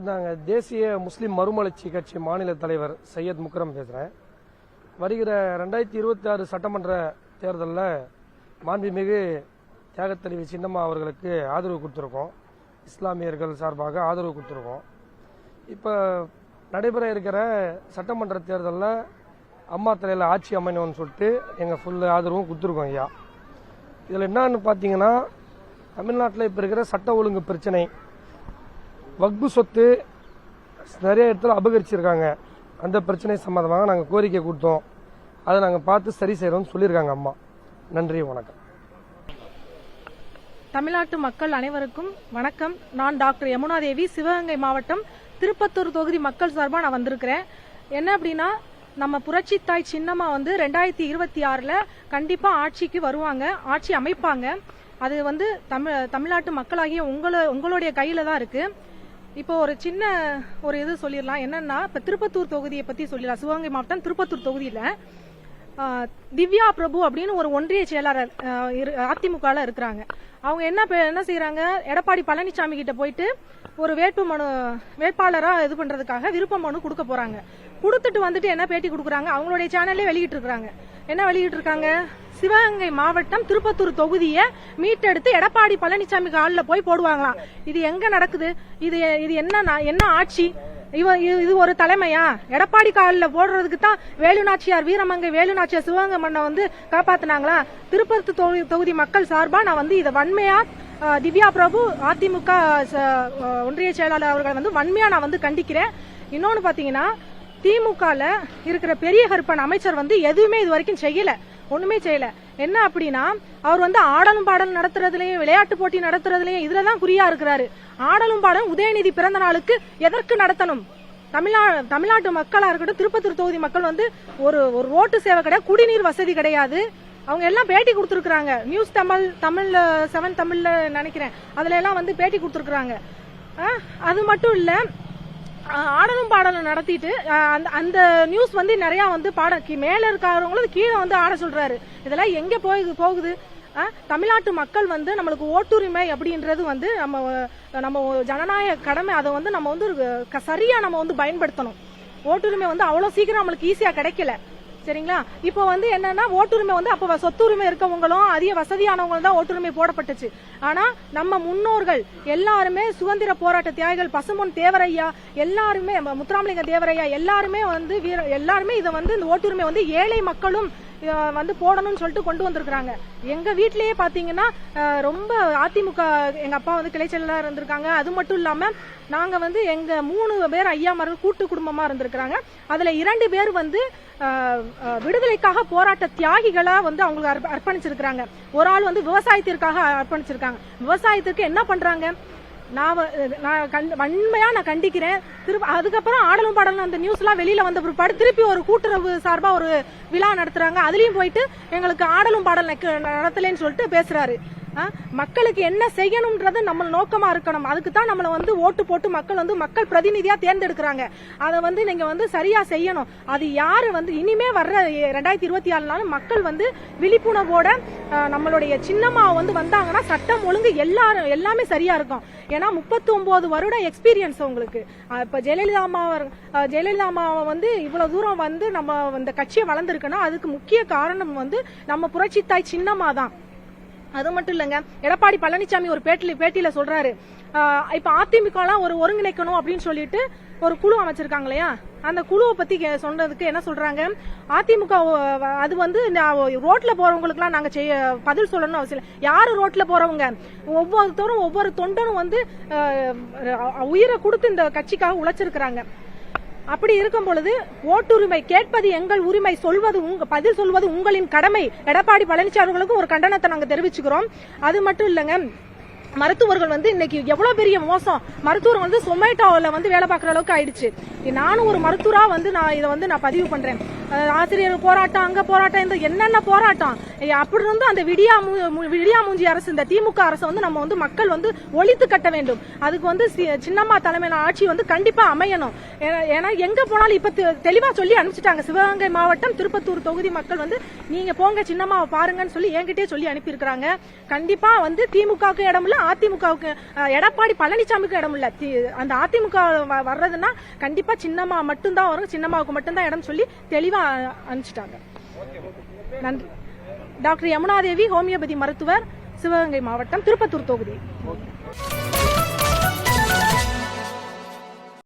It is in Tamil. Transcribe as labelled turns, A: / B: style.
A: நாங்கள் தேசிய முஸ்லீம் மறுமலர்ச்சி கட்சி மாநில தலைவர் சையத் முக்ரம் பேசுகிறேன். வருகிற 2026 சட்டமன்ற தேர்தலில் மாண்புமிகு தியாகத்தலைவி சின்னம்மா அவர்களுக்கு ஆதரவு கொடுத்துருக்கோம். இஸ்லாமியர்கள் சார்பாக ஆதரவு கொடுத்துருக்கோம். இப்போ நடைபெற இருக்கிற சட்டமன்ற தேர்தலில் அம்மா தலையில் ஆட்சி அமையணும்னு சொல்லிட்டு எங்கள் ஃபுல் ஆதரவும் கொடுத்துருக்கோம் ஐயா. இதில் என்னன்னு பார்த்தீங்கன்னா, தமிழ்நாட்டில் இப்போ இருக்கிற சட்ட ஒழுங்கு பிரச்சனை, வக்பு சொத்து நிறைய இடத்துல அபகரிச்சிருக்காங்க. அந்த பிரச்சனை சம்பந்தமாக நாங்கள் கோரிக்கை கொடுத்தோம். அதை நாங்கள் பார்த்து சரி செய்கிறோம்னு சொல்லியிருக்காங்க அம்மா. நன்றி, வணக்கம்.
B: தமிழ்நாட்டு மக்கள் அனைவருக்கும் வணக்கம். நான் டாக்டர் யமுனா தேவி, சிவகங்கை மாவட்டம் திருப்பத்தூர் தொகுதி மக்கள் சார்பாக நான் வந்திருக்கிறேன். என்ன அப்படின்னா, நம்ம புரட்சி தாய் சின்னம்மா 2026 கண்டிப்பா ஆட்சிக்கு வருவாங்க, ஆட்சி அமைப்பாங்க. அது தமிழ்நாட்டு மக்களாகிய உங்களுடைய கையில தான் இருக்கு. இப்போ ஒரு சின்ன இது சொல்லிடலாம். என்னன்னா, இப்ப திருப்பத்தூர் தொகுதியை பத்தி சொல்லிடலாம். சிவகங்கை மாவட்டம் திருப்பத்தூர் தொகுதியில திவ்யா பிரபு அப்படின்னு ஒரு ஒன்றிய செயலாளர் அதிமுக இருக்கிறாங்க. அவங்க என்ன செய்யறாங்க, எடப்பாடி பழனிசாமி கிட்ட போயிட்டு ஒரு வேட்பாளரா இது பண்றதுக்காக விருப்ப மனு கொடுக்க போறாங்க. கொடுத்துட்டு வந்துட்டு என்ன பேட்டி கொடுக்குறாங்க, அவங்களுடைய சேனல்லே வெளியிட்டு இருக்காங்க. என்ன வெளியிட்டு இருக்காங்க, சிவகங்கை மாவட்டம் திருப்பத்தூர் தொகுதியை மீட்டெடுத்து எடப்பாடி பழனிசாமி காலில் போய் போடுவாங்களாம். இது எங்க நடக்குது? இது என்ன ஆட்சி? இது ஒரு தலைமையா? எடப்பாடி காலில் போடுறதுக்கு தான் வேலுநாச்சியார், வீரமங்கை வேலுநாச்சியார் சிவகங்கை மண்ணை காப்பாத்தினாங்களா? திருப்பத்தூர் தொகுதி மக்கள் சார்பா நான் இதை வன்மையா திவ்யா பிரபு அதிமுக ஒன்றிய செயலாளர் அவர்கள் வன்மையா நான் கண்டிக்கிறேன். இன்னொன்னு பாத்தீங்கன்னா, திமுகல இருக்கிற பெரிய கருப்பன் அமைச்சர் எதுவுமே இது வரைக்கும் செய்யல, ஒண்ணுமே செய்யல. என்ன அப்படின்னா, அவர் ஆடலும் பாடலும் நடத்துறதுலயும் விளையாட்டு போட்டி நடத்துறதுலயும் இதுலதான் குறியா இருக்கிறாரு. ஆடலும் பாடலும் உதயநிதி பிறந்த நாளுக்கு எதற்கு நடத்தணும்? தமிழ்நாட்டு மக்களா இருக்கட்டும், திருப்பத்தூர் தொகுதி மக்கள் ஒரு ரோட்டு சேவை கிடையாது, குடிநீர் வசதி கிடையாது. அவங்க எல்லாம் பேட்டி கொடுத்துருக்காங்க. நியூஸ் தமிழ்ல 7 தமிழ்ல நினைக்கிறேன், அதுல எல்லாம் பேட்டி கொடுத்துருக்காங்க. அது மட்டும் இல்ல, ஆடலும் பாடலும் நடத்திட்டு அந்த நியூஸ் நிறைய மேல இருக்கிறவங்களும் கீழே ஆட சொல்றாரு. இதெல்லாம் எங்க போகுது? தமிழ்நாட்டு மக்கள் நம்மளுக்கு ஓட்டுரிமை அப்படின்றது நம்ம ஜனநாயக கடமை. அதை நம்ம சரியா நம்ம பயன்படுத்தணும். ஓட்டுரிமை அவ்வளவு சீக்கிரம் நம்மளுக்கு ஈஸியா கிடைக்கல, சரிங்களா? இப்போ என்னன்னா, ஓட்டுரிமை அப்ப சொத்துரிமை இருக்கவங்களும் அதிக வசதியானவங்களும் தான் ஓட்டுரிமை போடப்பட்டுச்சு. ஆனா நம்ம முன்னோர்கள் எல்லாருமே சுதந்திர போராட்ட தியாகிகள், பசும்பொன் தேவரையா எல்லாருமே, முத்துராமலிங்க தேவரையா எல்லாருமே எல்லாருமே இதை இந்த ஓட்டுரிமை ஏழை மக்களும் போடணும்னு சொல்லிட்டு கொண்டு வந்திருக்காங்க. எங்க வீட்லயே பாத்தீங்கன்னா, ரொம்ப அதிமுக எங்க அப்பா கிளை செயலாளர் இருந்திருக்காங்க. அது மட்டும் இல்லாம நாங்க எங்க 3 பேர் ஐயாமார்கள் கூட்டு குடும்பமா இருந்திருக்காங்க. அதுல 2 பேர் விடுதலைக்காக போராட்ட தியாகிகளா அவங்களுக்கு அர்ப்பணிச்சிருக்காங்க. ஒரு ஆள் விவசாயத்திற்காக அர்ப்பணிச்சிருக்காங்க. விவசாயத்துக்கு என்ன பண்றாங்க, நான் வன்மையா நான் கண்டிக்கிறேன். அதுக்கப்புறம் ஆடலும் பாடலும் அந்த நியூஸ் எல்லாம் வெளியில வந்த பிற்பாடு திருப்பி ஒரு கூட்டுறவு சார்பா ஒரு விழா நடத்துறாங்க. அதுலயும் போயிட்டு எங்களுக்கு ஆடலும் பாடல் நடத்தலன்னு சொல்லிட்டு பேசுறாரு. மக்களுக்கு என்ன செய்யணும்ன்றது நம்ம நோக்கமா இருக்கணும். அதுக்கு தான் நம்மள ஓட்டு போட்டு மக்கள் பிரதிநிதியா தேர்ந்தெடுக்கிறாங்க. அதை நீங்க சரியா செய்யணும். அது யாரு இனிமே வர்ற 2024 மக்கள் விழிப்புணர்வோட நம்மளுடைய சின்னம்மா வந்தாங்கன்னா சட்டம் ஒழுங்கு எல்லாமே சரியா இருக்கும். ஏன்னா 39 வருடம் எக்ஸ்பீரியன்ஸ் உங்களுக்கு. இப்ப ஜெயலலிதா அம்மா இவ்வளவு தூரம் நம்ம இந்த கட்சியை வளர்ந்துருக்குன்னா அதுக்கு முக்கிய காரணம் நம்ம புரட்சி தாய் சின்னம்மா தான். அது மட்டும் இல்லங்க, எடப்பாடி பழனிசாமி ஒரு பேட்டியில சொல்றாரு, இப்ப அதிமுக ஒரு ஒருங்கிணைக்கணும் அப்படின்னு சொல்லிட்டு ஒரு குழு அமைச்சிருக்காங்க இல்லையா? அந்த குழுவை பத்தி சொன்னதுக்கு என்ன சொல்றாங்க, அதிமுக அது ரோட்ல போறவங்களுக்கு எல்லாம் நாங்க பதில் சொல்லணும் அவசியம் இல்லை. யாரு ரோட்ல போறவங்க? ஒவ்வொருத்தரும் ஒவ்வொரு தொண்டனும் உயிரை கொடுத்து இந்த கட்சிக்காக உழைச்சிருக்கிறாங்க. அப்படி இருக்கும் பொழுது ஓட்டுரிமை கேட்பது எங்கள் உரிமை, பதில் சொல்வது உங்களின் கடமை. எடப்பாடி பழனிசாமிகளுக்கு ஒரு கண்டனத்தை நாங்க தெரிவிச்சுக்கிறோம். அது மட்டும் இல்லங்க, மருத்துவர்கள் இன்னைக்கு எவ்வளவு பெரிய மோசம். மருத்துவர்கள் சொமேட்டோல வேலை பார்க்குற அளவுக்கு ஆயிடுச்சு. நானும் ஒரு மருத்துவரா நான் இதை நான் பதிவு பண்றேன். ஆசிரியர் போராட்டம், அங்க போராட்டம், இந்த என்னென்ன போராட்டம். அப்படி இருந்து அந்த விடியாமூஞ்சி அரசு, இந்த திமுக அரசு வந்து நம்ம வந்து மக்கள் வந்து ஒழித்து கட்ட வேண்டும். அதுக்கு வந்து சின்னம்மா தலைமையிலான ஆட்சி வந்து கண்டிப்பா அமையணும். ஏன்னா எங்க போனாலும் இப்ப தெளிவா சொல்லி அனுப்பிச்சிட்டாங்க. சிவகங்கை மாவட்டம் திருப்பத்தூர் தொகுதி மக்கள் வந்து நீங்க போங்க சின்னம்மாவை பாருங்கன்னு சொல்லி என்கிட்டயே சொல்லி அனுப்பியிருக்கிறாங்க. கண்டிப்பா வந்து திமுகவுக்கு இடம் இல்ல, அதிமுகவுக்கு எடப்பாடி பழனிசாமிக்கு இடம் இல்ல. அந்த அதிமுக வர்றதுன்னா கண்டிப்பா சின்னம்மா மட்டும்தான் வரும், சின்னம்மாவுக்கு மட்டும்தான் இடம் சொல்லி தெளிவா அனுப்பிச்சிட்டாங்க. நன்றி. டாக்டர் யமுனாதேவி, ஹோமியோபதி மருத்துவர், சிவகங்கை மாவட்டம் திருப்பத்தூர் தொகுதி.